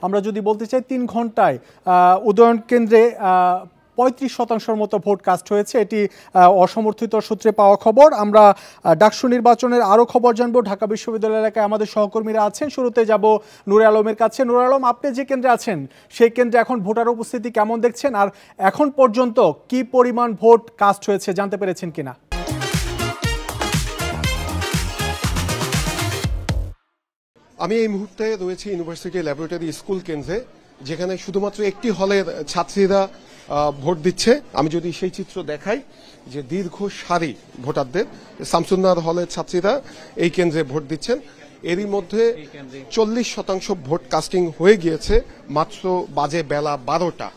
আমরা যদি বলতে চাই 3 ঘন্টায় উদয়ন কেন্দ্রে 35% মতো ভোট কাস্ট হয়েছে। এটি অসমর্থিত সূত্রে পাওয়া খবর। আমরা ডাকসু নির্বাচনের আরও খবর জানবো। ঢাকা বিশ্ববিদ্যালয় এলাকায় আমাদের সহকর্মীরা আছেন। শুরুতে যাব নূরে আলমের কাছে। নূরে আলম, আপনি যে কেন্দ্রে আছেন সেই কেন্দ্রে এখন ভোটার উপস্থিতি কেমন দেখছেন, আর এখন পর্যন্ত কি পরিমাণ ভোট কাস্ট হয়েছে জানতে পেরেছেন কিনা? আমি এই মুহূর্তে রয়েছি ইউনিভার্সিটি ল্যাবরেটরি স্কুল কেন্দ্রে, যেখানে শুধুমাত্র একটি হলের ছাত্রীরা ভোট দিচ্ছে। আমি যদি সেই চিত্র দেখাই, যে দীর্ঘ সারি ভোটারদের, শামসুন্নাহর হলের ছাত্রীরা এই কেন্দ্রে ভোট দিচ্ছেন। এরই মধ্যে 40% ভোট কাস্টিং হয়ে গিয়েছে, মাত্র বাজে বেলা 12টা।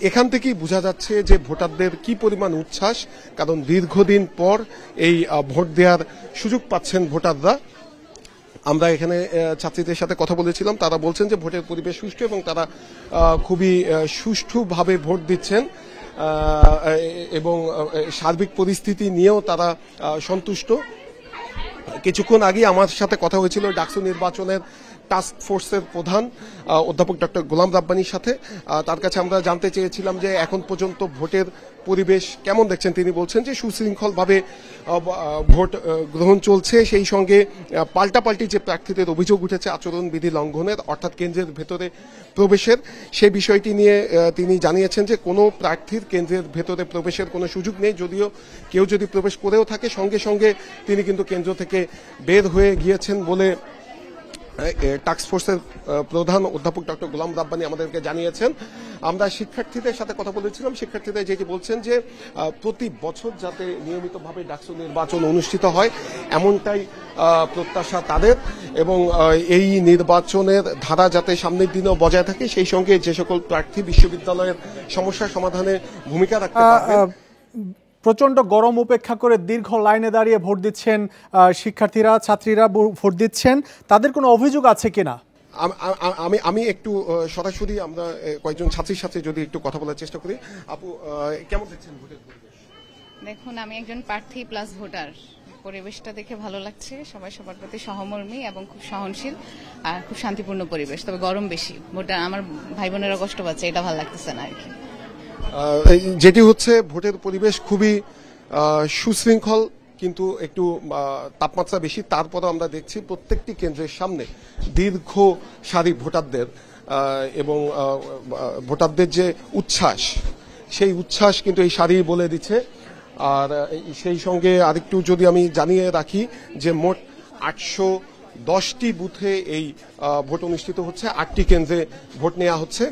এখান থেকেই বোঝা যাচ্ছে যে ভোটারদের কি পরিমাণ উচ্ছ্বাস, কারণ দীর্ঘদিন পর এই ভোট দেওয়ার সুযোগ পাচ্ছেন ভোটাররা। আমরা এখানে ছাত্রীদের সাথে কথা বলেছিলাম, তারা বলছেন যে ভোটের পরিবেশ সুষ্ঠু এবং তারা খুবই সুষ্ঠুভাবে ভোট দিচ্ছেন এবং সার্বিক পরিস্থিতি নিয়েও তারা সন্তুষ্ট। কিছুক্ষণ আগে আমার সাথে কথা হয়েছিল ডাকসু নির্বাচনের টাস্ক ফোর্সের প্রধান অধ্যাপক ডক্টর গোলাম রাব্বানির সাথে। তার কাছে আমরা জানতে চেয়েছিলাম যে এখন পর্যন্ত ভোটের পরিবেশ কেমন দেখছেন। তিনি বলছেন যে সুশৃঙ্খলভাবে ভোট গ্রহণ চলছে, সেই সঙ্গে পাল্টাপাল্টি যে প্রার্থীদের অভিযোগ উঠেছে আচরণবিধি লঙ্ঘনের, অর্থাৎ কেন্দ্রের ভেতরে প্রবেশের, সেই বিষয়টি নিয়ে তিনি জানিয়েছেন যে কোনো প্রার্থীর কেন্দ্রের ভেতরে প্রবেশের কোনো সুযোগ নেই। যদিও কেউ যদি প্রবেশ করেও থাকে, সঙ্গে সঙ্গে তিনি কিন্তু কেন্দ্র থেকে বের হয়ে গিয়েছেন বলে টাস্ক ফোর্সের প্রধান অধ্যাপক ডক্টর গোলাম রাব্বানি আমাদেরকে জানিয়েছেন। আমরা শিক্ষার্থীদের সাথে কথা বলেছিলাম, শিক্ষার্থীরা যেটি বলছেন যে প্রতি বছর যাতে নিয়মিতভাবে ডাকসু নির্বাচন অনুষ্ঠিত হয় এমনটাই প্রত্যাশা তাদের, এবং এই নির্বাচনের ধারা যাতে সামনের দিনেও বজায় থাকে, সেই সঙ্গে যে সকল প্রার্থী বিশ্ববিদ্যালয়ের সমস্যা সমাধানে ভূমিকা রাখতে পারবে। প্রচন্ড গরম উপেক্ষা করে দীর্ঘ লাইনে দাঁড়িয়ে ভোট দিচ্ছেন শিক্ষার্থীরা, ছাত্রীরা ভোট দিচ্ছেন। তাদের কোনো অভিযোগ আছে কিনা? আমি একটু সরাসরি আমরা কয়েকজন ছাত্রীর সাথে যদি একটু কথা বলার চেষ্টা করি। আপু, কেমন দেখছেন ভোটের পরিবেশ? দেখুন, আমি একজন প্রার্থী প্লাস ভোটার। পরিবেশটা দেখে ভালো লাগছে, সবাই সবার প্রতি সহমর্মী এবং খুব সহনশীল আর খুব শান্তিপূর্ণ পরিবেশ। তবে গরম বেশি, ভোটার আমার ভাই বোনেরা কষ্ট পাচ্ছে, এটা ভালো লাগতেছে না আর কি। যেটি হচ্ছে ভোটের পরিবেশ খুবই সুশৃঙ্খল, কিন্তু একটু তাপমাত্রা বেশি। তারপরও আমরা দেখছি প্রত্যেকটি কেন্দ্রের সামনে দীর্ঘ সারি ভোটারদের, এবং ভোটারদের যে উচ্ছ্বাস, সেই উচ্ছ্বাস কিন্তু এই সারি বলে দিচ্ছে। আর সেই সঙ্গে আরেকটু যদি আমি জানিয়ে রাখি যে মোট 810টি বুথে এই ভোট অনুষ্ঠিত হচ্ছে, 8টি কেন্দ্রে ভোট নেওয়া হচ্ছে।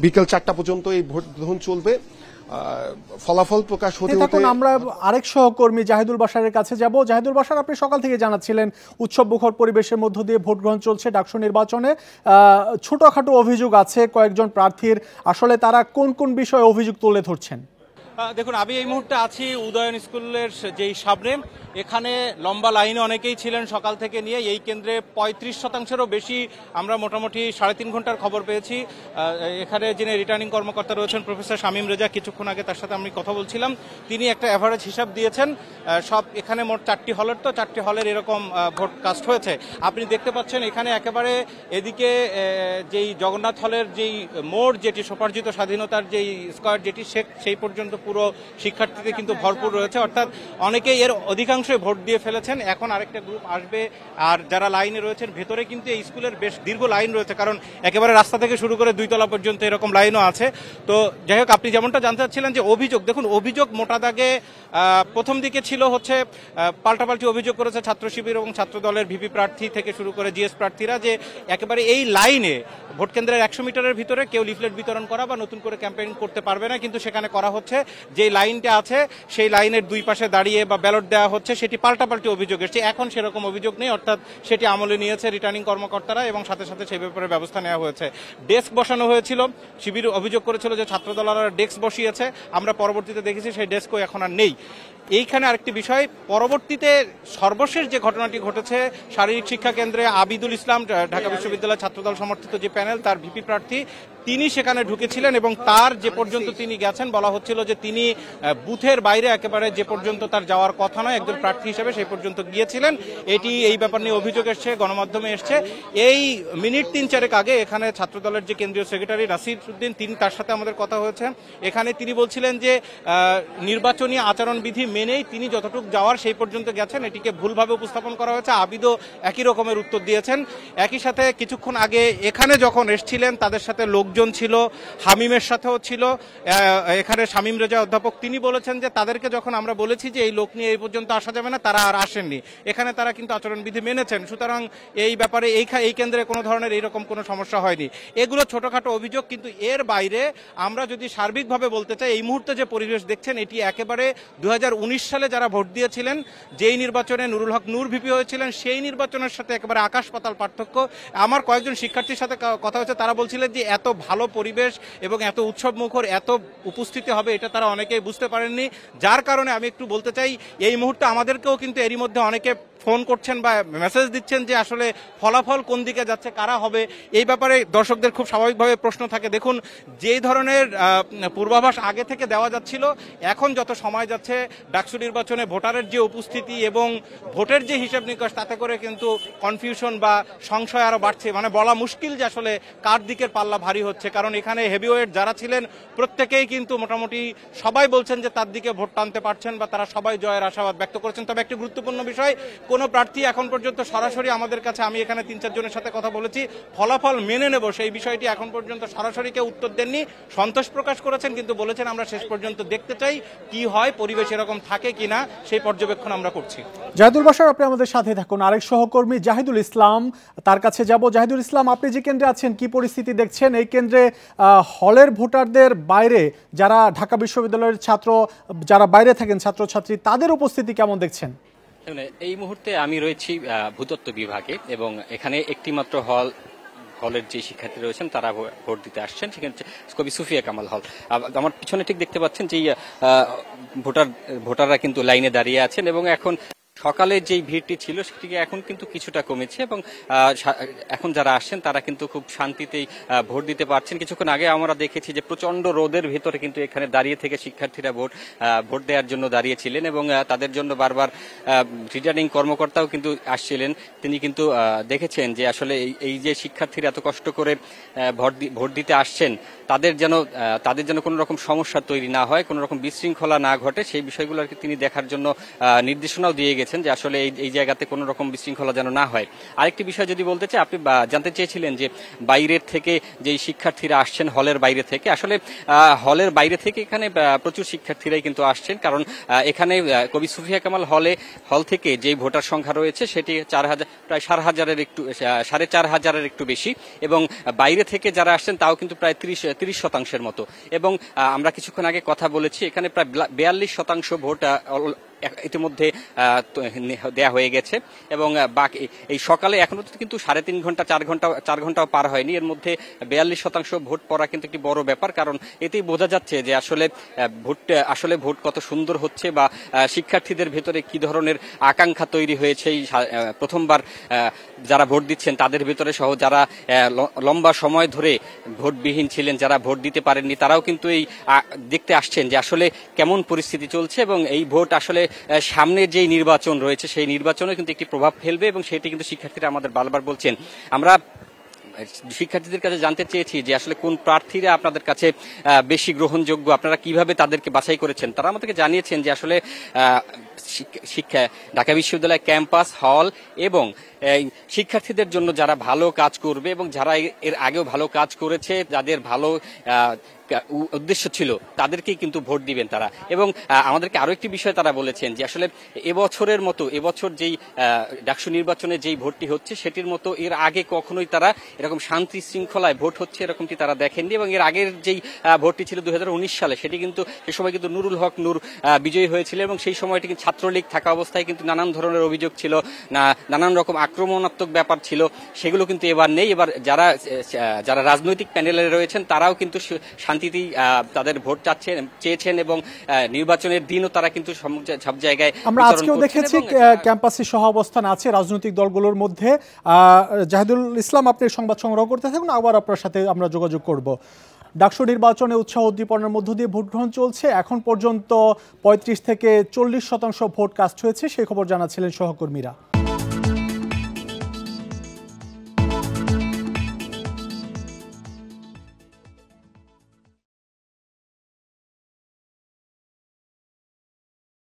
বিকেল 4টা পর্যন্ত এই ভোট গ্রহণ চলবে। ফলাফল প্রকাশ হতে হতে আমরা আরেক সহকর্মী জাহিদুল বাশারের কাছে যাব। জাহিদুল বাশার, আপনি সকাল থেকে জানাচ্ছিলেন উৎসব মুখর পরিবেশের মধ্য দিয়ে ভোট গ্রহণ চলছে ডাকসু নির্বাচনে। ছোটখাটো অভিযোগ আছে কয়েকজন প্রার্থীর, আসলে তারা কোন কোন বিষয়ে অভিযোগ তুলে ধরছেন? দেখুন, আমি এই মুহূর্তে আছি উদয়ন স্কুলের যেই সামনে। এখানে লম্বা লাইনে অনেকেই ছিলেন সকাল থেকে নিয়ে। এই কেন্দ্রে 35%-এরও বেশি, আমরা মোটামুটি 3.5 ঘন্টার খবর পেয়েছি। এখানে যিনি রিটার্নিং কর্মকর্তা রয়েছেন প্রফেসর শামীম রেজা, কিছুক্ষণ আগে তার সাথে আমি কথা বলছিলাম, তিনি একটা অ্যাভারেজ হিসাব দিয়েছেন। সব এখানে মোট 4টি হলের, তো 4টি হলের এরকম ভোট কাস্ট হয়েছে। আপনি দেখতে পাচ্ছেন এখানে একেবারে এদিকে যেই জগন্নাথ হলের যেই মোড়, যেটি স্বোপার্জিত স্বাধীনতার যেই স্কয়ার যেটি সেই পর্যন্ত পুরো শিক্ষার্থীতে কিন্তু ভরপুর রয়েছে, অর্থাৎ অনেকেই এর অধিকাংশ ভোট দিয়ে ফেলেছেন। এখন আরেকটা গ্রুপ আসবে, আর যারা লাইনে রয়েছেন ভেতরে কিন্তু এই স্কুলের বেশ দীর্ঘ লাইন রয়েছে, কারণ একেবারে রাস্তা থেকে শুরু করে 2 তলা পর্যন্ত এরকম লাইনও আছে। তো যাই হোক, আপনি যেমনটা জানতে চাচ্ছিলেন যে অভিযোগ, দেখুন অভিযোগ মোটা দাগে প্রথম দিকে ছিল হচ্ছে পাল্টাপাল্টি অভিযোগ করেছে ছাত্র শিবির এবং ছাত্র দলের ভিপি প্রার্থী থেকে শুরু করে জিএস প্রার্থীরা, যে একেবারে এই লাইনে ভোট কেন্দ্রের 100 মিটারের ভিতরে কেউ লিফলেট বিতরণ করা বা নতুন করে ক্যাম্পেইন করতে পারবে না, কিন্তু সেখানে করা হচ্ছে যে লাইনটা আছে সেই লাইনের 2 পাশে দাঁড়িয়ে বা ব্যালট দেওয়া হচ্ছে, সেটি পাল্টাপাল্টি অভিযোগ এসেছে। এখন সেরকম অভিযোগ নেই, অর্থাৎ সেটি আমলে নিয়েছে রিটার্নিং কর্মকর্তারা এবং সাথে সাথে সেই ব্যাপারে ব্যবস্থা নেওয়া হয়েছে। ডেস্ক বসানো হয়েছিল, শিবির অভিযোগ করেছিল যে ছাত্রদলেরা ডেস্ক বসিয়েছে, আমরা পরবর্তীতে দেখেছি সেই ডেস্কও এখন আর নেই। এইখানে আরেকটি বিষয়, পরবর্তীতে সর্বশেষ যে ঘটনাটি ঘটেছে শারীরিক শিক্ষা কেন্দ্রে আবিদুল ইসলাম, ঢাকা বিশ্ববিদ্যালয় ছাত্রদল সমর্থিত যে প্যানেল, তার ভিপি প্রার্থী, তিনি সেখানে ঢুকেছিলেন এবং তার যে পর্যন্ত তিনি গেছেন বলা হচ্ছিল যে তিনি বুথের বাইরে একেবারে যে পর্যন্ত তার যাওয়ার কথা নয় একজন প্রার্থী হিসেবে সেই পর্যন্ত গিয়েছিলেন। এটি এই ব্যাপার নিয়ে অভিযোগ এসছে, গণমাধ্যমে এসছে। এই মিনিট 3-4 আগে এখানে ছাত্রদলের যে কেন্দ্রীয় সেক্রেটারি নাসির উদ্দিন, তিনি তার সাথে আমাদের কথা হয়েছে। এখানে তিনি বলছিলেন যে নির্বাচনী আচরণবিধি মেনেই তিনি যতটুকু যাওয়ার সেই পর্যন্ত গেছেন, এটিকে ভুলভাবে উপস্থাপন করা হয়েছে। আবিদও একই রকমের উত্তর দিয়েছেন। একই সাথে কিছুক্ষণ আগে এখানে যখন এসছিলেন তাদের সাথে লোকজন ছিল, হামিমের সাথেও ছিল এখানে শামীম রেজা অধ্যাপক, তিনি বলেছেন যে তাদেরকে যখন আমরা বলেছি যে এই লোক নিয়ে এই পর্যন্ত আসা যাবে না, তারা আর আসেননি। এখানে তারা কিন্তু আচরণবিধি মেনেছেন। সুতরাং এই ব্যাপারে এই কেন্দ্রে কোনো ধরনের এইরকম কোনো সমস্যা হয়নি। এগুলো ছোটখাটো অভিযোগ, কিন্তু এর বাইরে আমরা যদি সার্বিকভাবে বলতে চাই, এই মুহূর্তে যে পরিবেশ দেখছেন এটি একেবারে 2019 সালে যারা ভোট দিয়েছিলেন, যেই নির্বাচনে নুরুল হক নূর ভিপি হয়েছিলেন, সেই নির্বাচনের সাথে একেবারে আকাশ পাতাল পার্থক্য। আমার কয়েকজন শিক্ষার্থীর সাথে কথা হয়েছে, তারা বলছিলেন যে এত ভালো পরিবেশ এবং এত উৎসব মুখর, এত উপস্থিতি হবে এটা তারা অনেকেই বুঝতে পারেননি। যার কারণে আমি একটু বলতে চাই, এই মুহূর্তে আমাদেরকেও কিন্তু এরই মধ্যে অনেকে ফোন করছেন বা মেসেজ দিচ্ছেন যে আসলে ফলাফল কোন দিকে যাচ্ছে, কারা হবে, এই ব্যাপারে দর্শকদের খুব স্বাভাবিকভাবে প্রশ্ন থাকে। দেখুন, যেই ধরনের পূর্বাভাস আগে থেকে দেওয়া যাচ্ছিল, এখন যত সময় যাচ্ছে ডাকসু নির্বাচনে ভোটারের যে উপস্থিতি এবং ভোটের যে হিসাব নিকাশ, তাতে করে কিন্তু কনফিউশন বা সংশয় আরো বাড়ছে। মানে বলা মুশকিল যে আসলে কার দিকের পাল্লা ভারী হচ্ছে, কারণ এখানে হেভিওয়েট যারা ছিলেন প্রত্যেকেই কিন্তু মোটামুটি সবাই বলছেন যে তার দিকে ভোট টানতে পারছেন বা তারা সবাই জয়ের আশাবাদ ব্যক্ত করেছেন। তবে একটি গুরুত্বপূর্ণ বিষয়, কোনো প্রার্থী এখন পর্যন্ত সরাসরি আমাদের কাছে, আমি এখানে 3-4 জনের সাথে কথা বলেছি, ফলাফল মেনে নেব সেই বিষয়টি এখন পর্যন্ত সরাসরি কেউ উত্তর দেননি। সন্তোষ প্রকাশ করেছেন, কিন্তু বলেছেন আমরা শেষ পর্যন্ত দেখতে চাই কি হয়, পরিবেশ এরকম থাকে কিনা সেই পর্যবেক্ষণ আমরা করছি। জাহিদুল বাশার, আপনি আমাদের সাথে থাকুন। আরেক সহকর্মী জাহিদুল ইসলাম, তার কাছে যাব। জাহিদুল ইসলাম, আপনি যে কেন্দ্রে আছেন কি পরিস্থিতি দেখছেন? এই কেন্দ্রে হলের ভোটারদের বাইরে যারা ঢাকা বিশ্ববিদ্যালয়ের ছাত্র, যারা বাইরে থাকেন ছাত্রছাত্রী, তাদের উপস্থিতি কেমন দেখছেন? এই মুহূর্তে আমি রয়েছি ভূতত্ত্ব বিভাগে এবং এখানে একটি মাত্র হলের যে শিক্ষার্থী রয়েছেন তারা ভোট দিতে আসছেন, সেখানে কবি সুফিয়া কামাল হল। আমার পিছনে ঠিক দেখতে পাচ্ছেন যে ভোটাররা কিন্তু লাইনে দাঁড়িয়ে আছেন এবং এখন সকালে যেই ভিড়টি ছিল সেটিকে এখন কিন্তু কিছুটা কমেছে এবং এখন যারা আসছেন তারা কিন্তু খুব শান্তিতেই ভোট দিতে পারছেন। কিছুক্ষণ আগে আমরা দেখেছি যে প্রচন্ড রোদের ভেতরে কিন্তু এখানে দাঁড়িয়ে থেকে শিক্ষার্থীরা ভোট দেওয়ার জন্য দাঁড়িয়েছিলেন এবং তাদের জন্য বারবার রিটার্নিং কর্মকর্তাও কিন্তু আসছিলেন। তিনি কিন্তু দেখেছেন যে আসলে এই যে শিক্ষার্থীরা এত কষ্ট করে ভোট দিতে আসছেন, তাদের যেন কোনো রকম সমস্যা তৈরি না হয়, কোনো রকম বিশৃঙ্খলা না ঘটে, সেই বিষয়গুলো আর কি তিনি দেখার জন্য নির্দেশনাও দিয়ে গেছেন যে আসলে এই জায়গাতে কোনো রকম বিশৃঙ্খলা যেন না হয়। আরেকটি বিষয় যদি বলতে চাই, আপনি জানতে চেয়েছিলেন যে বাইরের থেকে যে শিক্ষার্থীরা আসছেন হলের বাইরে থেকে, আসলে হলের বাইরে থেকে এখানে প্রচুর শিক্ষার্থীরাই কিন্তু আসছেন, কারণ এখানে কবি সুফিয়া কামাল হল থেকে যে ভোটার সংখ্যা রয়েছে সেটি প্রায় 4,500 একটু বেশি এবং বাইরে থেকে যারা আসছেন তাও কিন্তু প্রায় 30% মতো। এবং আমরা কিছুক্ষণ আগে কথা বলেছি, এখানে প্রায় 42% ভোট ইতিমধ্যে দেয়া হয়ে গেছে এবং বাকি এই সকালে এখনো কিন্তু 3.5 ঘন্টা 4 ঘন্টাও পার হয়নি, এর মধ্যে 42% ভোট পড়া কিন্তু একটি বড় ব্যাপার। কারণ এতেই বোঝা যাচ্ছে যে আসলে ভোট কত সুন্দর হচ্ছে বা শিক্ষার্থীদের ভেতরে কি ধরনের আকাঙ্ক্ষা তৈরি হয়েছে। এই প্রথমবার যারা ভোট দিচ্ছেন তাদের ভেতরে সহ যারা লম্বা সময় ধরে ভোটবিহীন ছিলেন, যারা ভোট দিতে পারেননি, তারাও কিন্তু এই দেখতে আসছেন যে আসলে কেমন পরিস্থিতি চলছে এবং এই ভোট আসলে সামনে যে নির্বাচন রয়েছে সেই নির্বাচনে কিন্তু একটি প্রভাব ফেলবে এবং সেটি কিন্তু শিক্ষার্থীরা আমাদের বারবার বলছেন। আমরা শিক্ষার্থীদের কাছে জানতে চেয়েছি যে আসলে কোন প্রার্থীরা আপনাদের কাছে বেশি গ্রহণযোগ্য, আপনারা কিভাবে তাদেরকে বাছাই করেছেন। তারা আমাদেরকে জানিয়েছেন যে আসলে শিক্ষা ঢাকা বিশ্ববিদ্যালয় ক্যাম্পাস, হল এবং শিক্ষার্থীদের জন্য যারা ভালো কাজ করবে এবং যারা এর আগেও ভালো কাজ করেছে, যাদের ভালো উদ্দেশ্য ছিল, তাদেরকেই কিন্তু ভোট দিবেন তারা। এবং আমাদেরকে আরো একটি বিষয় তারা বলেছেন যে আসলে এবছর যেই ডাকসু নির্বাচনে যেই ভোটটি হচ্ছে সেটির মতো এর আগে কখনোই তারা এরকম শান্তি শৃঙ্খলায় ভোট হচ্ছে এরকমটি তারা দেখেননি এবং এর আগের যেই ভোটটি ছিল 2019 সালে, সেটি কিন্তু সে সময় কিন্তু নুরুল হক নূর বিজয়ী হয়েছিল এবং সেই সময়টি কিন্তু ছাত্রলীগ থাকা অবস্থায় কিন্তু নানান ধরনের অভিযোগ ছিল, নানান রকম আক্রমণাত্মক ব্যাপার ছিল সেগুলো কিন্তু এবার নেই। এবার যারা রাজনৈতিক প্যানেলে রয়েছেন তারাও কিন্তু শান্তিতেই তাদের ভোট চেয়েছেন এবং নির্বাচনের দিনও তারা কিন্তু সব জায়গায় আমরা আজকেও দেখেছি ক্যাম্পাসে সহ অবস্থান আছে রাজনৈতিক দলগুলোর মধ্যে। জাহিদুল ইসলাম, আপনি সংবাদ সংগ্রহ করতে থাকুন, আবার আপনার সাথে আমরা যোগাযোগ করব। ডাকসু নির্বাচনে উৎসাহ উদ্দীপনার মধ্য দিয়ে ভোট গ্রহণ চলছে। এখন পর্যন্ত 35 থেকে 40% ভোট কাস্ট হয়েছে, সেই খবর জানাচ্ছিলেন সহকর্মীরা।